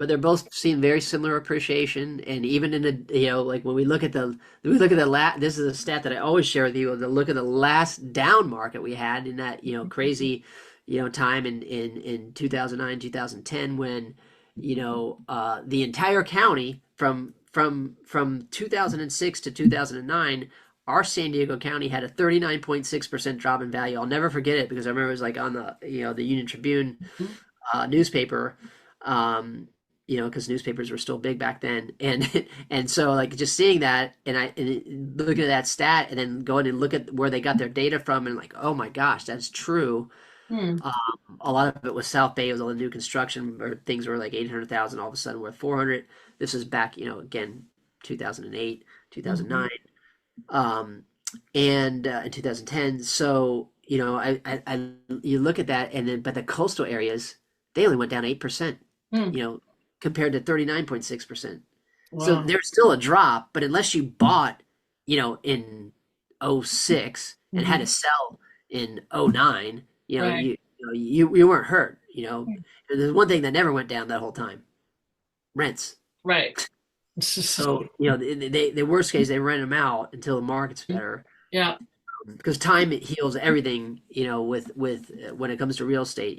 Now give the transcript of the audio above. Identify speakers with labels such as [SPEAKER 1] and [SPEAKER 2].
[SPEAKER 1] but they're both seeing very similar appreciation. And even in the, like when we look at this is a stat that I always share with you, to look at the last down market we had in that, crazy, time in 2009, 2010, when, the entire county from 2006 to 2009, our San Diego County had a 39.6% drop in value. I'll never forget it because I remember it was like on the Union Tribune newspaper, um, because newspapers were still big back then, and and so like just seeing that, looking at that stat, and then going and look at where they got their data from, and like, oh my gosh, that's true.
[SPEAKER 2] Hmm.
[SPEAKER 1] Um, a lot of it was South Bay with all the new construction, where things were like 800,000, all of a sudden worth 400. This is back, again, 2008,
[SPEAKER 2] Mhm.
[SPEAKER 1] 2009, um, and in 2010. So you look at that, and then but the coastal areas, they only went down 8%,
[SPEAKER 2] Hmm.
[SPEAKER 1] you know, compared to 39.6%. So
[SPEAKER 2] Wow.
[SPEAKER 1] there's still a drop, but unless you bought, in '06 and had to
[SPEAKER 2] Hmm.
[SPEAKER 1] sell in '09,
[SPEAKER 2] Right.
[SPEAKER 1] you weren't hurt. And there's one thing that never went down that whole time: rents.
[SPEAKER 2] Right.
[SPEAKER 1] So, the worst case, they rent them out until the market's better,
[SPEAKER 2] Yeah.
[SPEAKER 1] because time heals everything, with when it comes to real estate.